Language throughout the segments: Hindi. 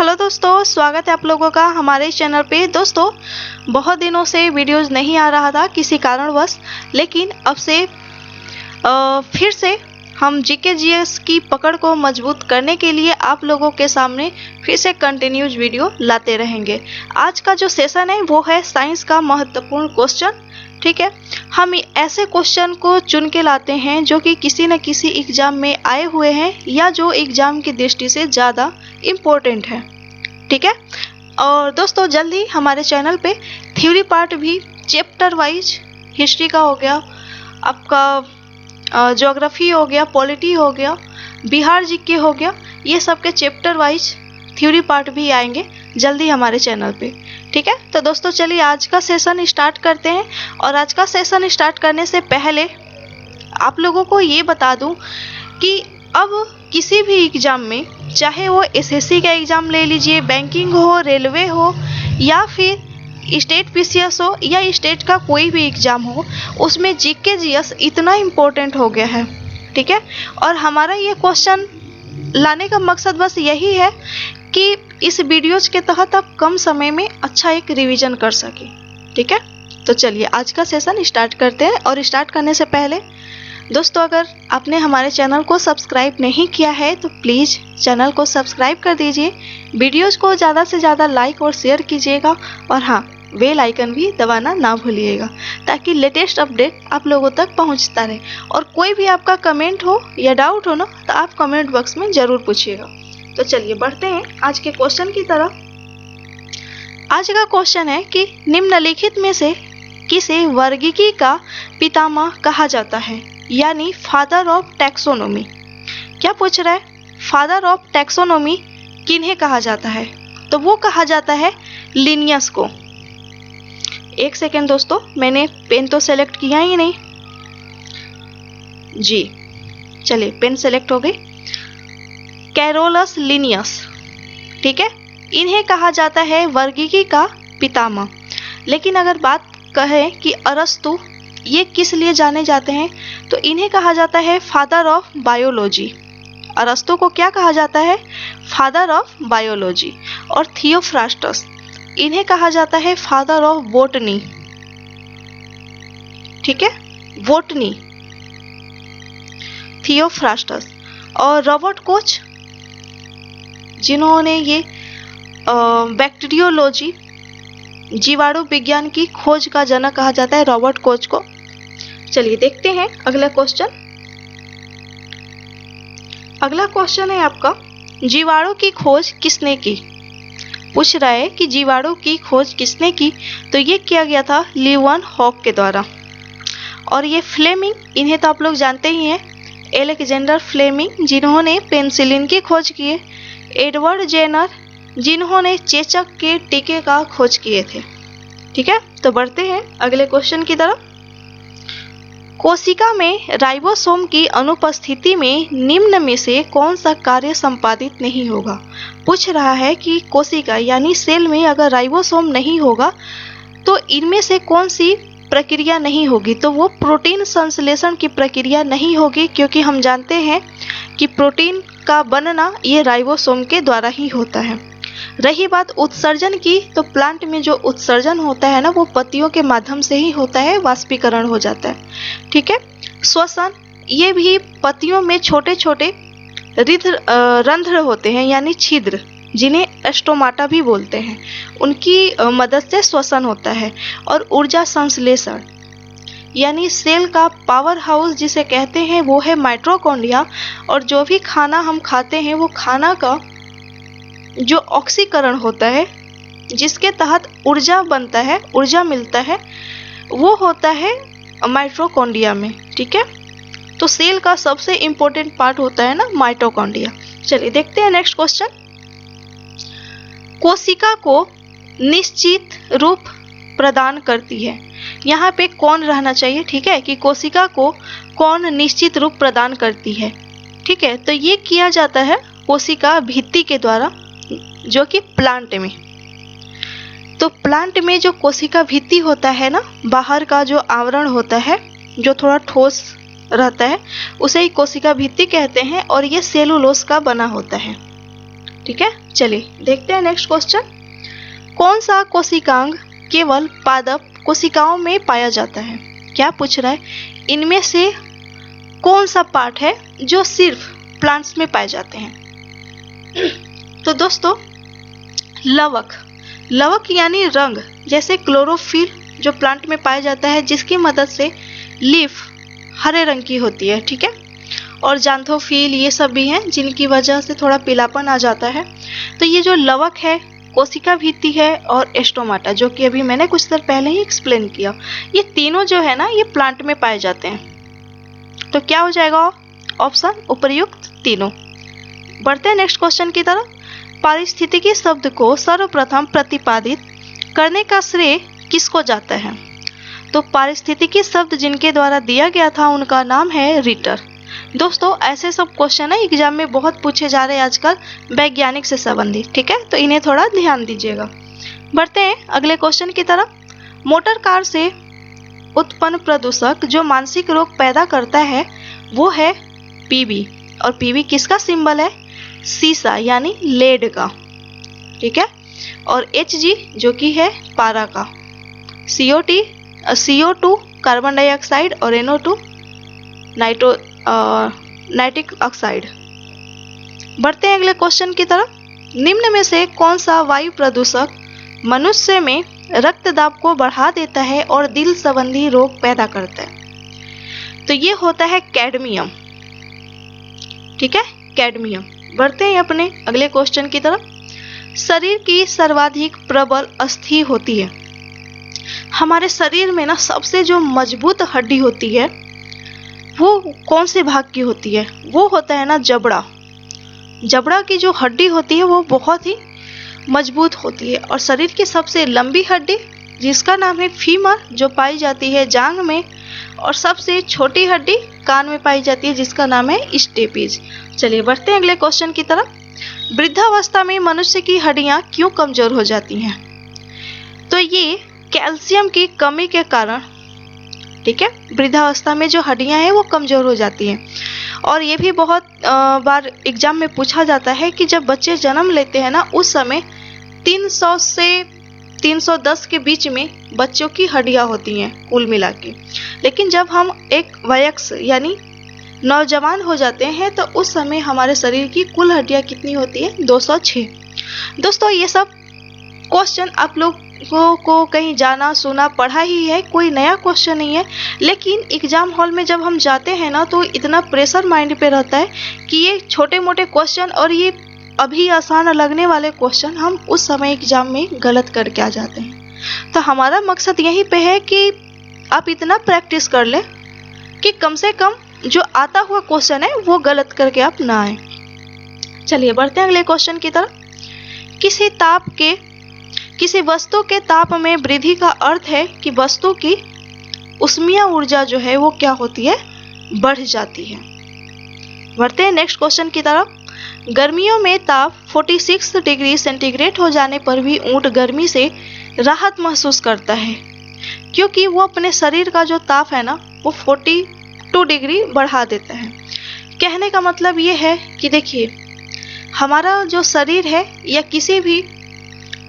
हेलो दोस्तों, स्वागत है आप लोगों का हमारे चैनल पे। दोस्तों, बहुत दिनों से वीडियोस नहीं आ रहा था किसी कारणवश, लेकिन अब से फिर से हम जीके जीएस की पकड़ को मजबूत करने के लिए आप लोगों के सामने फिर से कंटिन्यूज वीडियो लाते रहेंगे। आज का जो सेशन है वो है साइंस का महत्वपूर्ण क्वेश्चन। ठीक है, हम ऐसे क्वेश्चन को चुन के लाते हैं जो कि किसी न किसी एग्जाम में आए हुए हैं या जो एग्जाम की दृष्टि से ज़्यादा इम्पोर्टेंट है। ठीक है, और दोस्तों जल्दी हमारे चैनल पे थ्योरी पार्ट भी चैप्टर वाइज, हिस्ट्री का हो गया, आपका ज्योग्राफी हो गया, पॉलिटी हो गया, बिहार जीके हो गया, ये सब के चैप्टर वाइज थ्योरी पार्ट भी आएंगे जल्दी हमारे चैनल पे। ठीक है, तो दोस्तों चलिए आज का सेशन स्टार्ट करते हैं। और आज का सेशन स्टार्ट करने से पहले आप लोगों को ये बता दूं कि अब किसी भी एग्ज़ाम में, चाहे वो एसएससी का एग्ज़ाम ले लीजिए, बैंकिंग हो, रेलवे हो, या फिर स्टेट पीसीएस हो, या स्टेट का कोई भी एग्ज़ाम हो, उसमें जीके जीएस इतना इम्पोर्टेंट हो गया है। ठीक है, और हमारा ये क्वेश्चन लाने का मकसद बस यही है कि इस वीडियोज के तहत आप कम समय में अच्छा एक रिवीजन कर सकें। ठीक है, तो चलिए आज का सेशन स्टार्ट करते हैं। और स्टार्ट करने से पहले दोस्तों, अगर आपने हमारे चैनल को सब्सक्राइब नहीं किया है तो प्लीज़ चैनल को सब्सक्राइब कर दीजिए, वीडियोज़ को ज़्यादा से ज़्यादा लाइक और शेयर कीजिएगा, और हाँ, बेल आइकन भी दबाना ना भूलिएगा ताकि लेटेस्ट अपडेट आप लोगों तक पहुंचता रहे। और कोई भी आपका कमेंट हो या डाउट हो ना, तो आप कमेंट बॉक्स में ज़रूर पूछिएगा। तो चलिए बढ़ते हैं आज के क्वेश्चन की तरफ। आज का क्वेश्चन है कि निम्नलिखित में से किसे वर्गीकी का पितामह कहा जाता है, यानी फादर ऑफ टैक्सोनॉमी। क्या पूछ रहा है, फादर ऑफ टैक्सोनॉमी किन्हें कहा जाता है? तो वो कहा जाता है लिनियस को। एक सेकेंड दोस्तों, मैंने पेन तो सेलेक्ट किया ही नहीं जी। चलिए, पेन सेलेक्ट हो गई। कैरोलस लिनियस, ठीक है, इन्हें कहा जाता है वर्गीकी का पितामह। लेकिन अगर बात कहें कि अरस्तु ये किस लिए जाने जाते हैं, तो इन्हें कहा जाता है फादर ऑफ बायोलॉजी। अरस्तु को क्या कहा जाता है? Father of biology. और थियोफ्रास्टस, इन्हें कहा जाता है फादर ऑफ बोटनी। ठीक है, बोटनी, थियोफ्रास्टस। और रॉबर्ट कोच, जिन्होंने ये बैक्टीरियोलॉजी, जीवाणु विज्ञान की खोज का जनक कहा जाता है रॉबर्ट कोच को। चलिए देखते हैं अगला क्वेश्चन। अगला क्वेश्चन है आपका, जीवाणु की खोज किसने की? पूछ रहा है कि जीवाणु की खोज किसने की, तो ये किया गया था लीवन हॉक के द्वारा। और ये फ्लेमिंग, इन्हें तो आप लोग जानते ही हैं, एलेक्जेंडर फ्लेमिंग, जिन्होंने पेनिसिलिन की खोज की है। एडवर्ड जेनर, जिन्होंने चेचक के टीके का खोज किए थे। ठीक है, तो बढ़ते हैं अगले क्वेश्चन की तरफ। कोशिका में राइबोसोम की अनुपस्थिति में निम्न में से कौन सा कार्य संपादित नहीं होगा? पूछ रहा है कि कोशिका यानी सेल में अगर राइबोसोम नहीं होगा तो इनमें से कौन सी प्रक्रिया नहीं होगी? तो वो प्रोटीन संश्लेषण की प्रक्रिया नहीं होगी, क्योंकि हम जानते हैं कि प्रोटीन का बनना ये राइबोसोम के द्वारा ही होता है। रही बात उत्सर्जन की, तो प्लांट में जो उत्सर्जन होता है ना, वो पत्तियों के माध्यम से ही होता है, वाष्पीकरण हो जाता है। ठीक है, श्वसन, ये भी पत्तियों में छोटे छोटे रंध्र होते हैं, यानी छिद्र, जिन्हें स्टोमाटा भी बोलते हैं, उनकी मदद से श्वसन होता है। और ऊर्जा संश्लेषण, यानी सेल का पावर हाउस जिसे कहते हैं, वो है माइटोकॉन्ड्रिया। और जो भी खाना हम खाते हैं, वो खाना का जो ऑक्सीकरण होता है, जिसके तहत ऊर्जा बनता है, ऊर्जा मिलता है, वो होता है माइटोकॉन्ड्रिया में। ठीक है, तो सेल का सबसे इम्पोर्टेंट पार्ट होता है ना माइटोकॉन्ड्रिया। चलिए देखते हैं नेक्स्ट क्वेश्चन। कोशिका को निश्चित रूप प्रदान करती है, यहाँ पे कौन रहना चाहिए? ठीक है, कि कोशिका को कौन निश्चित रूप प्रदान करती है? ठीक है, तो ये किया जाता है कोशिका भित्ति के द्वारा, जो कि प्लांट में। तो प्लांट में जो कोशिका भित्ति होता है ना, बाहर का जो आवरण होता है, जो थोड़ा ठोस रहता है, उसे ही कोशिका भित्ति कहते हैं। और ये सेलुलोज का बना होता है। ठीक है, चलिए देखते हैं नेक्स्ट क्वेश्चन। कौन सा कोशिकांग केवल पादप कोशिकाओं में पाया जाता है? क्या पूछ रहा है, इनमें से कौन सा पार्ट है जो सिर्फ प्लांट्स में पाए जाते हैं? तो दोस्तों, लवक यानी रंग, जैसे क्लोरोफिल जो प्लांट में पाया जाता है, जिसकी मदद से लीफ हरे रंग की होती है, ठीक है, और जांथोफिल ये सब भी हैं जिनकी वजह से थोड़ा पीलापन आ जाता है। तो ये जो लवक है, कोशिका भित्ति है और स्टोमाटा, जो कि अभी मैंने कुछ देर पहले ही एक्सप्लेन किया, ये तीनों जो है ना, ये प्लांट में पाए जाते हैं। तो क्या हो जाएगा ऑप्शन, उपर्युक्त तीनों। बढ़ते हैं नेक्स्ट क्वेश्चन की तरफ। पारिस्थितिकी शब्द को सर्वप्रथम प्रतिपादित करने का श्रेय किसको जाता है? तो पारिस्थितिकी शब्द जिनके द्वारा दिया गया था उनका नाम है रिटर। दोस्तों, ऐसे सब क्वेश्चन है एग्जाम में बहुत पूछे जा रहे हैं आजकल वैज्ञानिक से संबंधित, ठीक है, तो इन्हें थोड़ा ध्यान दीजिएगा। बढ़ते हैं अगले क्वेश्चन की तरफ। मोटर कार से उत्पन्न प्रदूषक जो मानसिक रोग पैदा करता है वो है पीबी, और पीबी किसका सिंबल है? सीसा यानी लेड का, ठीक है, और Hg जो कि है पारा का, CO2 कार्बन डाइऑक्साइड और NO2 नाइट्रिक ऑक्साइड। बढ़ते हैं अगले क्वेश्चन की तरफ। निम्न में से कौन सा वायु प्रदूषक मनुष्य में रक्तदाब को बढ़ा देता है और दिल संबंधी रोग पैदा करता है? तो ये होता है कैडमियम, ठीक है, कैडमियम। बढ़ते हैं अपने अगले क्वेश्चन की तरफ। शरीर की सर्वाधिक प्रबल अस्थि होती है। हमारे शरीर में ना सबसे जो मजबूत हड्डी होती है वो कौन से भाग की होती है? वो होता है ना जबड़ा। जबड़ा की जो हड्डी होती है वो बहुत ही मजबूत होती है। और शरीर की सबसे लंबी हड्डी जिसका नाम है फीमर, जो पाई जाती है जांग में, और सबसे छोटी हड्डी कान में पाई जाती है जिसका नाम है स्टेपिज। चलिए बढ़ते हैं अगले क्वेश्चन की तरफ। वृद्धावस्था में मनुष्य की हड्डियां क्यों कमजोर हो जाती हैं? तो ये कैल्शियम की कमी के कारण, ठीक है, वृद्धावस्था में जो हड्डियां हैं वो कमजोर हो जाती हैं। और ये भी बहुत बार एग्जाम में पूछा जाता है कि जब बच्चे जन्म लेते हैं ना, उस समय 300 से 310 के बीच में बच्चों की हड्डियां होती हैं कुल मिला के। लेकिन जब हम एक वयस्क यानी नौजवान हो जाते हैं तो उस समय हमारे शरीर की कुल हड्डियां कितनी होती है? 206। दोस्तों, ये सब क्वेश्चन आप लोगों को कहीं जाना सुना पढ़ा ही है, कोई नया क्वेश्चन नहीं है। लेकिन एग्जाम हॉल में जब हम जाते हैं ना, तो इतना प्रेशर माइंड पे रहता है कि ये छोटे मोटे क्वेश्चन और ये अभी आसान लगने वाले क्वेश्चन हम उस समय एग्जाम में गलत करके आ जाते हैं। तो हमारा मकसद यहीं पे है कि आप इतना प्रैक्टिस कर ले कि कम से कम जो आता हुआ क्वेश्चन है वो गलत करके आप ना आए। चलिए बढ़ते हैं अगले क्वेश्चन की तरफ। किसी वस्तु के ताप में वृद्धि का अर्थ है कि वस्तु की ऊष्मीय ऊर्जा जो है वो क्या होती है? बढ़ जाती है। बढ़ते हैं नेक्स्ट क्वेश्चन की तरफ। गर्मियों में ताप 46 डिग्री सेंटीग्रेड हो जाने पर भी ऊंट गर्मी से राहत महसूस करता है, क्योंकि वो अपने शरीर का जो ताप है ना वो 42 डिग्री बढ़ा देता है। कहने का मतलब ये है कि देखिए, हमारा जो शरीर है या किसी भी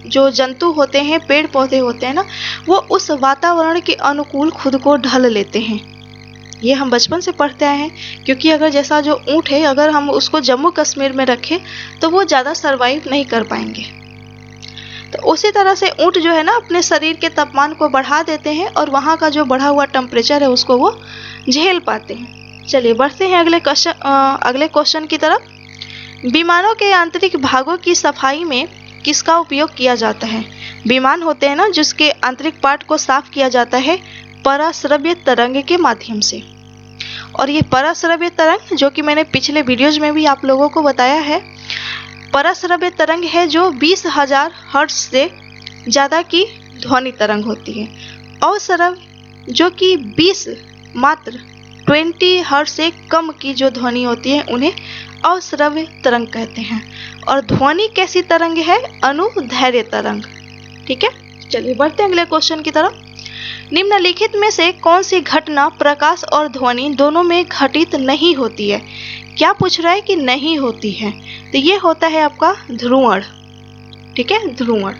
जो जंतु होते हैं, पेड़ पौधे होते हैं ना, वो उस वातावरण के अनुकूल खुद को ढल लेते हैं। ये हम बचपन से पढ़ते आए हैं। क्योंकि अगर जैसा जो ऊंट है, अगर हम उसको जम्मू कश्मीर में रखें तो वो ज़्यादा सरवाइव नहीं कर पाएंगे। तो उसी तरह से ऊंट जो है ना अपने शरीर के तापमान को बढ़ा देते हैं और वहाँ का जो बढ़ा हुआ टेम्परेचर है उसको वो झेल पाते हैं। चलिए बढ़ते हैं अगले क्वेश्चन की तरफ। विमानों के आंतरिक भागों की सफाई में किसका उपयोग किया जाता है? विमान होते हैं ना जिसके आंतरिक पार्ट को साफ किया जाता है पराश्रव्य तरंग के माध्यम से। और ये पराश्रव्य तरंग, जो कि मैंने पिछले वीडियोज में भी आप लोगों को बताया है, पराश्रव्य तरंग है जो 20,000 हर्ट्ज से ज़्यादा की ध्वनि तरंग होती है। अवश्रव जो कि 20 हर्ट्ज से कम की जो ध्वनि होती है उन्हें अवश्रव्य तरंग कहते हैं। और ध्वनि कैसी तरंग है? अनुदैर्घ्य तरंग। ठीक है, चलिए बढ़ते हैं अगले क्वेश्चन की तरफ। निम्नलिखित में से कौन सी घटना प्रकाश और ध्वनि दोनों में घटित नहीं होती है? क्या पूछ रहा है कि नहीं होती है, तो ये होता है आपका ध्रुवण। ठीक है, ध्रुवण।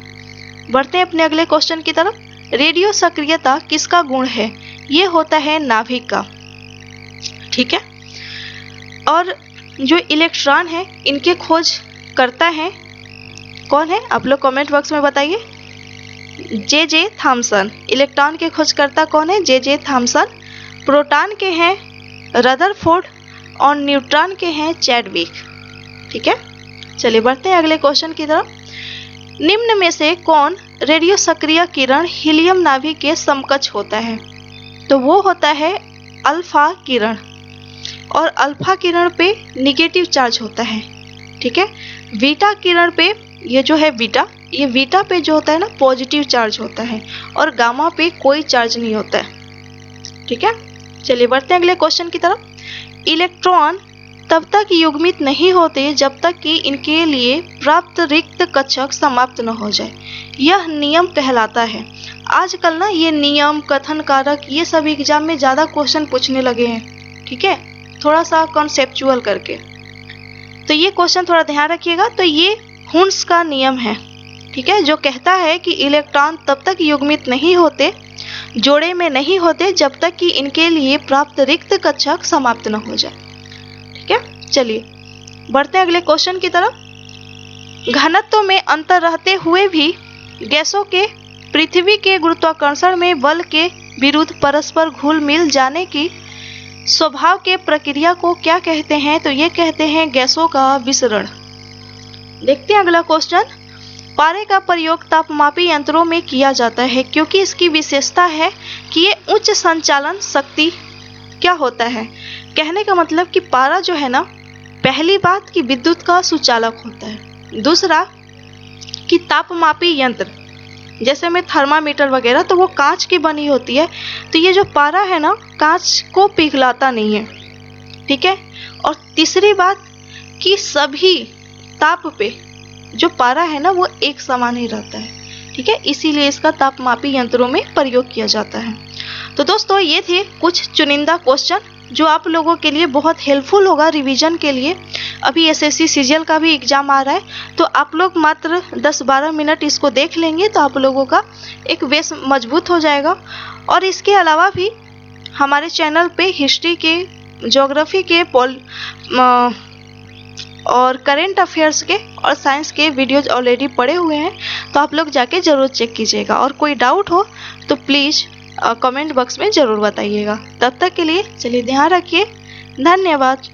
बढ़ते हैं अपने अगले क्वेश्चन की तरफ। रेडियो सक्रियता किसका गुण है? ये होता है नाभिक का। ठीक है, और जो इलेक्ट्रॉन है इनके खोज करता है कौन है? आप लोग कमेंट बॉक्स में बताइए। J Thomson. इलेक्ट्रॉन के खोजकर्ता कौन है? J Thomson. प्रोटॉन के हैं रदरफोर्ड और न्यूट्रॉन के हैं चैडविक। ठीक है, चलिए बढ़ते हैं अगले क्वेश्चन की तरफ। निम्न में से कौन रेडियो सक्रिय किरण हीलियम नाभिक के समकक्ष होता है? तो वो होता है अल्फा किरण, और अल्फा किरण पे निगेटिव चार्ज होता है। ठीक है, बीटा किरण पे, ये जो है बीटा, ये बीटा पे जो होता है ना पॉजिटिव चार्ज होता है, और गामा पे कोई चार्ज नहीं होता है। ठीक है, चलिए बढ़ते हैं अगले क्वेश्चन की तरफ। इलेक्ट्रॉन तब तक युग्मित नहीं होते जब तक कि इनके लिए प्राप्त रिक्त कक्षक समाप्त न हो जाए। यह नियम कहलाता है। आजकल ना ये नियम, कथन कारक, ये सब एग्जाम में ज़्यादा क्वेश्चन पूछने लगे हैं। ठीक है, थोड़ा सा कॉन्सेप्चुअल करके, तो ये क्वेश्चन थोड़ा ध्यान रखिएगा। तो ये हुन्स का नियम है। ठीक है, जो कहता है कि इलेक्ट्रॉन तब तक युग्मित नहीं होते, जोड़े में नहीं होते, जब तक कि इनके लिए प्राप्त रिक्त कक्षक समाप्त न हो जाए। ठीक है, चलिए बढ़ते हैं अगले क्वेश्चन की तरफ। घनत्व में अंतर रहते हुए भी गैसों के पृथ्वी के गुरुत्वाकर्षण में बल के विरुद्ध परस्पर घुल मिल जाने की स्वभाव के प्रक्रिया को क्या कहते हैं? तो ये कहते हैं गैसों का विसरण। देखते हैं अगला क्वेश्चन। पारे का प्रयोग तापमापी यंत्रों में किया जाता है क्योंकि इसकी विशेषता है कि ये उच्च संचालन शक्ति क्या होता है? कहने का मतलब कि पारा जो है ना, पहली बात कि विद्युत का सुचालक होता है, दूसरा कि तापमापी यंत्र जैसे में थर्मामीटर वगैरह, तो वो कांच की बनी होती है, तो ये जो पारा है ना कांच को पिघलाता नहीं है। ठीक है, और तीसरी बात कि सभी ताप पे जो पारा है ना वो एक समान ही रहता है। ठीक है, इसीलिए इसका तापमापी यंत्रों में प्रयोग किया जाता है। तो दोस्तों ये थे कुछ चुनिंदा क्वेश्चन जो आप लोगों के लिए बहुत हेल्पफुल होगा रिवीजन के लिए। अभी एसएससी सीजीएल का भी एग्जाम आ रहा है, तो आप लोग मात्र 10-12 मिनट इसको देख लेंगे तो आप लोगों का एक बेस मजबूत हो जाएगा। और इसके अलावा भी हमारे चैनल पे हिस्ट्री के, ज्योग्राफी के, और करेंट अफेयर्स के और साइंस के वीडियोज ऑलरेडी पड़े हुए हैं, तो आप लोग जाके ज़रूर चेक कीजिएगा। और कोई डाउट हो तो प्लीज़ कमेंट बॉक्स में ज़रूर बताइएगा। तब तक के लिए चलिए ध्यान रखिए। धन्यवाद।